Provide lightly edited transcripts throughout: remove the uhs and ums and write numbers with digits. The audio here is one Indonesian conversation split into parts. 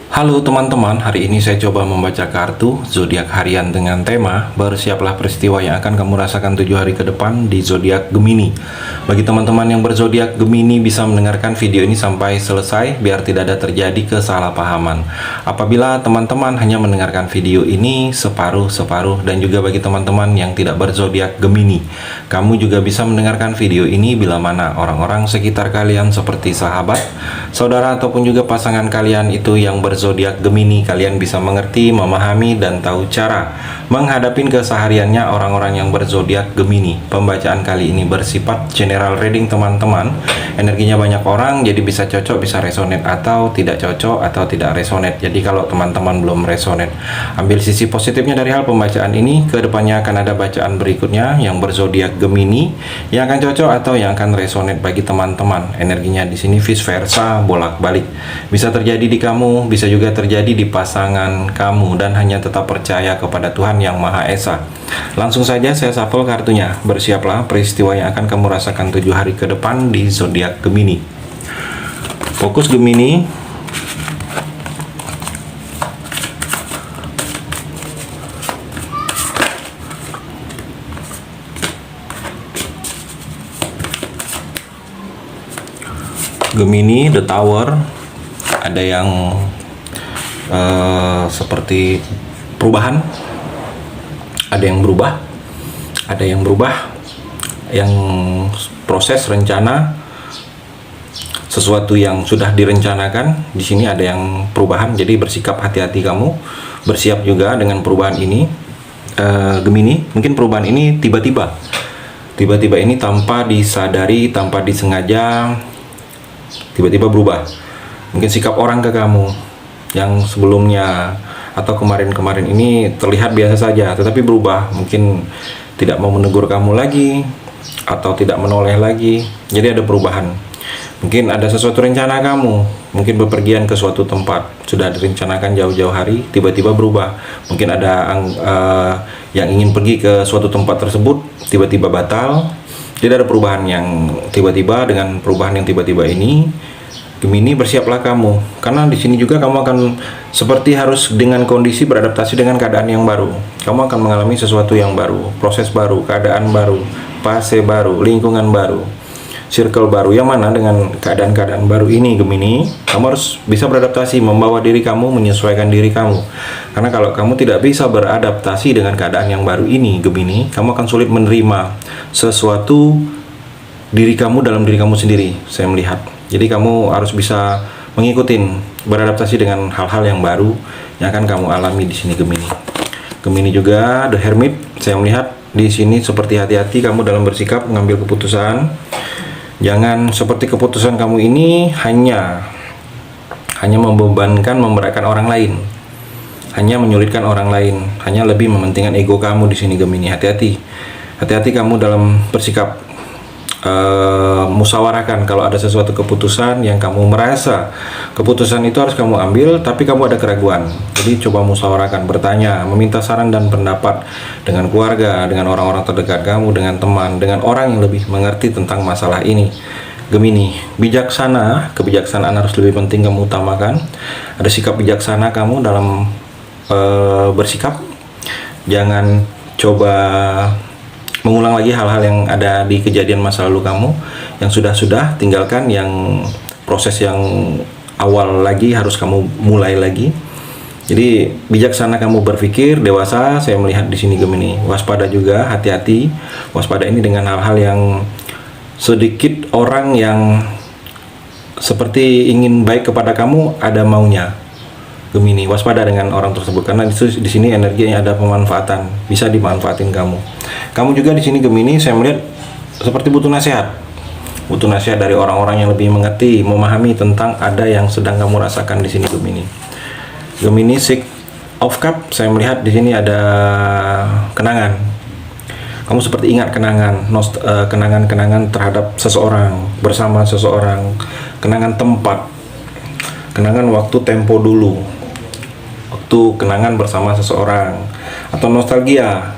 Halo teman-teman, hari ini saya coba membaca kartu zodiak harian dengan tema bersiaplah peristiwa yang akan kamu rasakan 7 hari ke depan di zodiak Gemini. Bagi teman-teman yang berzodiak Gemini bisa mendengarkan video ini sampai selesai biar tidak ada terjadi kesalahpahaman. Apabila teman-teman hanya mendengarkan video ini separuh-separuh, dan juga bagi teman-teman yang tidak berzodiak Gemini, kamu juga bisa mendengarkan video ini bila mana orang-orang sekitar kalian seperti sahabat, saudara ataupun juga pasangan kalian itu yang berzodiak Gemini, kalian bisa mengerti, memahami, dan tahu cara menghadapi kesehariannya orang-orang yang berzodiak Gemini. Pembacaan kali ini bersifat general reading teman-teman. Energinya banyak orang, jadi bisa cocok, bisa resonate, atau tidak cocok, atau tidak resonate. Jadi kalau teman-teman belum resonate, ambil sisi positifnya dari hal pembacaan ini. Kedepannya akan ada bacaan berikutnya yang berzodiak Gemini yang akan cocok atau yang akan resonate bagi teman-teman. Energinya di sini vice versa, bolak-balik. Bisa terjadi di kamu, bisa juga terjadi di pasangan kamu, dan hanya tetap percaya kepada Tuhan Yang Maha Esa. Langsung saja saya shuffle kartunya. Bersiaplah peristiwa yang akan kamu rasakan 7 hari ke depan di zodiak Gemini. Fokus Gemini. Gemini, The Tower. Ada yang seperti perubahan, ada yang berubah, ada yang berubah, yang proses rencana sesuatu yang sudah direncanakan. Di sini ada yang perubahan, jadi bersikap hati-hati kamu, bersiap juga dengan perubahan ini. Gemini, mungkin perubahan ini tiba-tiba ini tanpa disadari, tanpa disengaja, tiba-tiba berubah. Mungkin sikap orang ke kamu yang sebelumnya atau kemarin-kemarin ini terlihat biasa saja, tetapi berubah. Mungkin tidak mau menegur kamu lagi atau tidak menoleh lagi. Jadi ada perubahan. Mungkin ada sesuatu rencana kamu, mungkin bepergian ke suatu tempat, sudah direncanakan jauh-jauh hari, tiba-tiba berubah. Mungkin ada yang ingin pergi ke suatu tempat tersebut, tiba-tiba batal. Jadi ada perubahan yang tiba-tiba. Dengan perubahan yang tiba-tiba ini, Gemini, bersiaplah kamu, karena di sini juga kamu akan seperti harus dengan kondisi beradaptasi dengan keadaan yang baru. Kamu akan mengalami sesuatu yang baru, proses baru, keadaan baru, fase baru, lingkungan baru, circle baru. Yang mana dengan keadaan-keadaan baru ini, Gemini, kamu harus bisa beradaptasi, membawa diri kamu, menyesuaikan diri kamu. Karena kalau kamu tidak bisa beradaptasi dengan keadaan yang baru ini, Gemini, kamu akan sulit menerima sesuatu diri kamu dalam diri kamu sendiri, saya melihat. Jadi kamu harus bisa mengikuti, beradaptasi dengan hal-hal yang baru yang akan kamu alami di sini, Gemini. Gemini juga The Hermit, saya melihat di sini seperti hati-hati kamu dalam bersikap, mengambil keputusan. Jangan seperti keputusan kamu ini hanya membebankan, memberatkan orang lain, hanya menyulitkan orang lain, hanya lebih mementingkan ego kamu di sini, Gemini. Hati-hati kamu dalam bersikap. Musyawarahkan kalau ada sesuatu keputusan yang kamu merasa keputusan itu harus kamu ambil, tapi kamu ada keraguan. Jadi coba musyawarahkan, bertanya, meminta saran dan pendapat dengan keluarga, dengan orang-orang terdekat kamu, dengan teman, dengan orang yang lebih mengerti tentang masalah ini, Gemini. Bijaksana, kebijaksanaan harus lebih penting kamu utamakan. Ada sikap bijaksana kamu dalam bersikap. Jangan coba mengulang lagi hal-hal yang ada di kejadian masa lalu kamu. Yang sudah-sudah tinggalkan, yang proses yang awal lagi harus kamu mulai lagi. Jadi bijaksana kamu berpikir, dewasa saya melihat di sini, Gemini. Waspada juga, hati-hati. Waspada ini dengan hal-hal yang sedikit orang yang seperti ingin baik kepada kamu, ada maunya, Gemini. Waspada dengan orang tersebut, karena di sini energinya ada pemanfaatan, bisa dimanfaatin kamu. Kamu juga di sini, Gemini, saya melihat seperti butuh nasihat dari orang-orang yang lebih mengerti, memahami tentang ada yang sedang kamu rasakan di sini, Gemini. Gemini, Six of Cups, saya melihat di sini ada kenangan. Kamu seperti ingat kenangan terhadap seseorang, bersama seseorang, kenangan tempat, kenangan waktu tempo dulu, waktu kenangan bersama seseorang, atau nostalgia.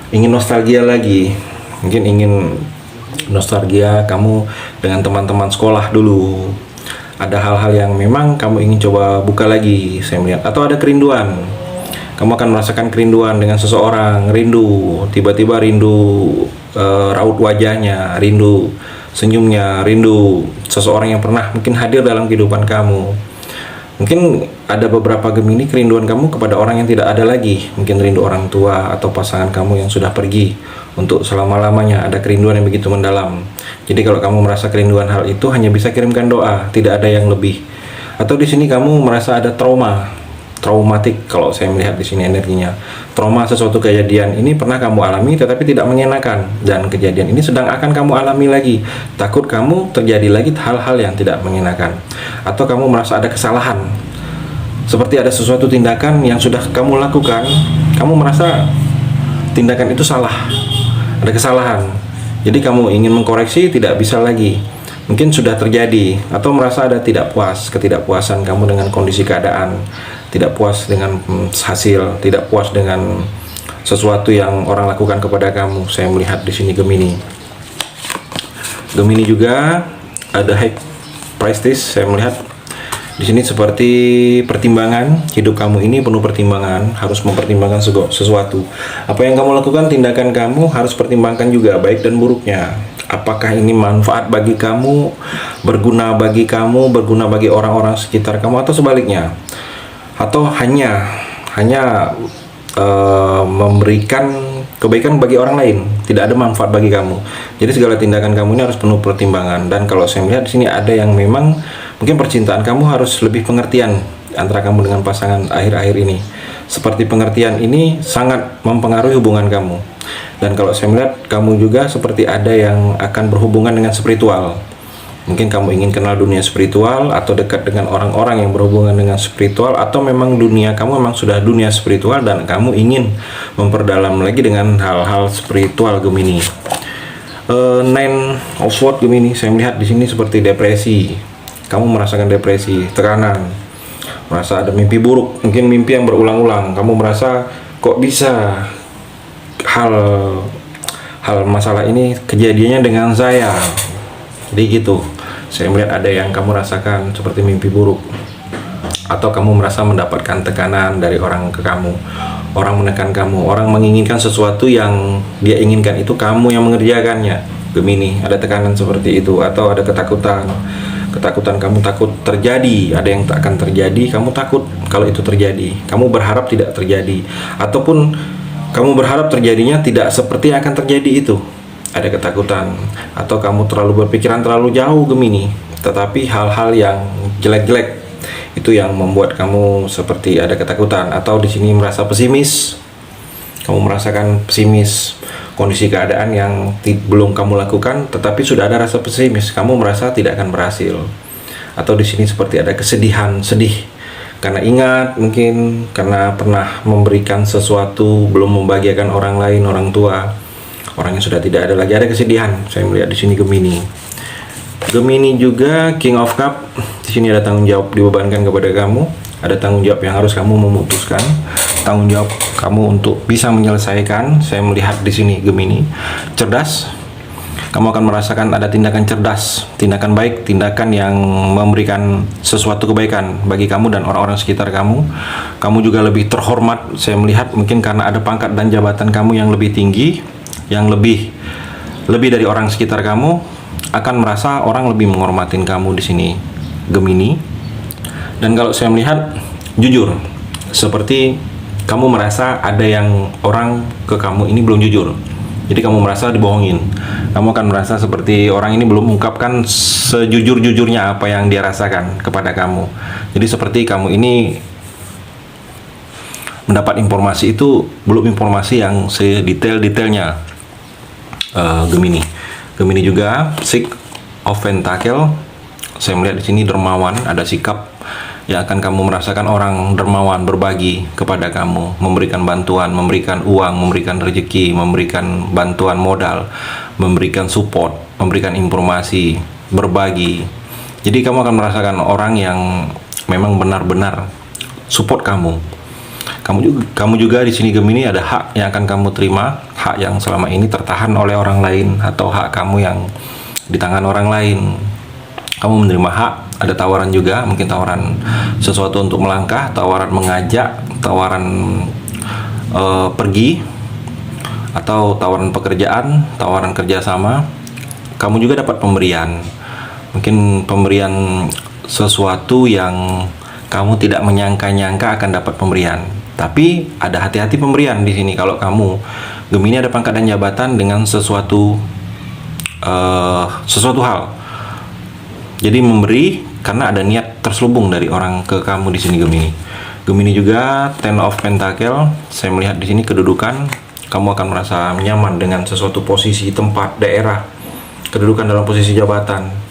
Ingin nostalgia lagi, mungkin ingin nostalgia kamu dengan teman-teman sekolah dulu, ada hal-hal yang memang kamu ingin coba buka lagi, saya melihat. Atau ada kerinduan, kamu akan merasakan kerinduan dengan seseorang, rindu, tiba-tiba rindu raut wajahnya, rindu senyumnya, rindu seseorang yang pernah mungkin hadir dalam kehidupan kamu. Mungkin ada beberapa Gemini, kerinduan kamu kepada orang yang tidak ada lagi, mungkin rindu orang tua atau pasangan kamu yang sudah pergi untuk selama-lamanya. Ada kerinduan yang begitu mendalam. Jadi kalau kamu merasa kerinduan hal itu, hanya bisa kirimkan doa, tidak ada yang lebih. Atau di sini kamu merasa ada traumatik, kalau saya melihat di sini energinya. Trauma sesuatu kejadian ini pernah kamu alami tetapi tidak mengenakan, dan kejadian ini sedang akan kamu alami lagi. Takut kamu terjadi lagi hal-hal yang tidak mengenakan. Atau kamu merasa ada kesalahan, seperti ada sesuatu tindakan yang sudah kamu lakukan, kamu merasa tindakan itu salah, ada kesalahan. Jadi kamu ingin mengkoreksi, tidak bisa lagi. Mungkin sudah terjadi, atau merasa ada ketidakpuasan kamu dengan kondisi keadaan, tidak puas dengan hasil, tidak puas dengan sesuatu yang orang lakukan kepada kamu. Saya melihat di sini Gemini. Gemini juga ada High Priestess, saya melihat di sini seperti pertimbangan. Hidup kamu ini penuh pertimbangan, harus mempertimbangkan sesuatu. Apa yang kamu lakukan, tindakan kamu harus pertimbangkan juga baik dan buruknya. Apakah ini manfaat bagi kamu, berguna bagi kamu, berguna bagi orang-orang sekitar kamu, atau sebaliknya, atau hanya memberikan kebaikan bagi orang lain, tidak ada manfaat bagi kamu. Jadi segala tindakan kamu ini harus penuh pertimbangan. Dan kalau saya melihat di sini ada yang memang mungkin percintaan kamu harus lebih pengertian antara kamu dengan pasangan akhir-akhir ini. Seperti pengertian ini sangat mempengaruhi hubungan kamu. Dan kalau saya melihat kamu juga seperti ada yang akan berhubungan dengan spiritual. Mungkin kamu ingin kenal dunia spiritual, atau dekat dengan orang-orang yang berhubungan dengan spiritual, atau memang dunia kamu memang sudah dunia spiritual dan kamu ingin memperdalam lagi dengan hal-hal spiritual Gemini. Nine of Swords Gemini, saya melihat di sini seperti depresi. Kamu merasakan depresi, tekanan, merasa ada mimpi buruk, mungkin mimpi yang berulang-ulang. Kamu merasa kok bisa hal masalah ini kejadiannya dengan saya. Jadi gitu. Saya melihat ada yang kamu rasakan seperti mimpi buruk, atau kamu merasa mendapatkan tekanan dari orang ke kamu. Orang menekan kamu, orang menginginkan sesuatu yang dia inginkan itu kamu yang mengerjakannya. Gemini, ada tekanan seperti itu, atau ada ketakutan kamu takut terjadi, ada yang tak akan terjadi, kamu takut kalau itu terjadi, kamu berharap tidak terjadi, ataupun kamu berharap terjadinya tidak seperti yang akan terjadi itu. Ada ketakutan, atau kamu terlalu berpikiran terlalu jauh Gemini, tetapi hal-hal yang jelek-jelek itu yang membuat kamu seperti ada ketakutan. Atau di sini merasa pesimis, kamu merasakan pesimis, kondisi keadaan yang belum kamu lakukan tetapi sudah ada rasa pesimis, kamu merasa tidak akan berhasil. Atau di sini seperti ada kesedihan, sedih karena ingat, mungkin karena pernah memberikan sesuatu, belum membahagiakan orang lain, orang tua, orang yang sudah tidak ada lagi, ada kesedihan. Saya melihat di sini Gemini. Gemini juga King of Cup. Di sini ada tanggung jawab dibebankan kepada kamu, ada tanggung jawab yang harus kamu memutuskan, tanggung jawab kamu untuk bisa menyelesaikan. Saya melihat di sini Gemini. Cerdas. Kamu akan merasakan ada tindakan cerdas, tindakan baik, tindakan yang memberikan sesuatu kebaikan bagi kamu dan orang-orang sekitar kamu. Kamu juga lebih terhormat, saya melihat, mungkin karena ada pangkat dan jabatan kamu yang lebih tinggi, yang lebih dari orang sekitar kamu, akan merasa orang lebih menghormatin kamu di sini Gemini. Dan kalau saya melihat, jujur, seperti kamu merasa ada yang orang ke kamu ini belum jujur. Jadi kamu merasa dibohongin. Kamu akan merasa seperti orang ini belum mengungkapkan sejujur-jujurnya apa yang dia rasakan kepada kamu. Jadi seperti kamu ini mendapat informasi itu belum informasi yang sedetail-detailnya. Gemini. Gemini juga Six of Pentacle. Saya melihat di sini dermawan, ada sikap yang akan kamu merasakan orang dermawan, berbagi kepada kamu, memberikan bantuan, memberikan uang, memberikan rezeki, memberikan bantuan modal, memberikan support, memberikan informasi, berbagi. Jadi kamu akan merasakan orang yang memang benar-benar support kamu. Kamu juga di sini Gemini ada hak yang akan kamu terima, hak yang selama ini tertahan oleh orang lain, atau hak kamu yang di tangan orang lain. Kamu menerima hak ada tawaran juga, mungkin tawaran sesuatu untuk melangkah, tawaran mengajak, tawaran pergi, atau tawaran pekerjaan, tawaran kerjasama. Kamu juga dapat pemberian, mungkin pemberian sesuatu yang kamu tidak menyangka-nyangka akan dapat pemberian. Tapi ada hati-hati pemberian di sini. Kalau kamu Gemini ada pangkat dan jabatan dengan sesuatu hal. Jadi memberi karena ada niat terselubung dari orang ke kamu di sini Gemini. Gemini juga Ten of Pentacle. Saya melihat di sini kedudukan, kamu akan merasa nyaman dengan sesuatu posisi, tempat, daerah, kedudukan dalam posisi jabatan.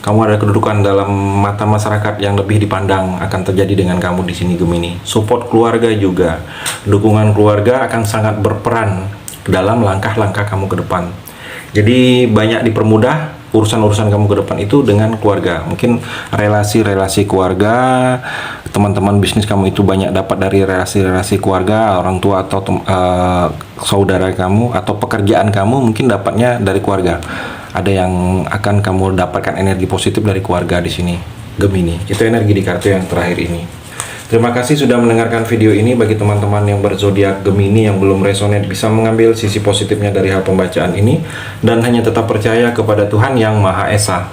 Kamu ada kedudukan dalam mata masyarakat yang lebih dipandang akan terjadi dengan kamu di sini Gemini. Support keluarga juga. Dukungan keluarga akan sangat berperan dalam langkah-langkah kamu ke depan. Jadi banyak dipermudah urusan-urusan kamu ke depan itu dengan keluarga. Mungkin relasi-relasi keluarga, teman-teman bisnis kamu itu banyak dapat dari relasi-relasi keluarga, orang tua atau saudara kamu, atau pekerjaan kamu mungkin dapatnya dari keluarga. Ada yang akan kamu dapatkan energi positif dari keluarga di sini Gemini. Itu energi di kartu yang terakhir ini. Terima kasih sudah mendengarkan video ini. Bagi teman-teman yang berzodiak Gemini yang belum resonate, bisa mengambil sisi positifnya dari hal pembacaan ini dan hanya tetap percaya kepada Tuhan Yang Maha Esa.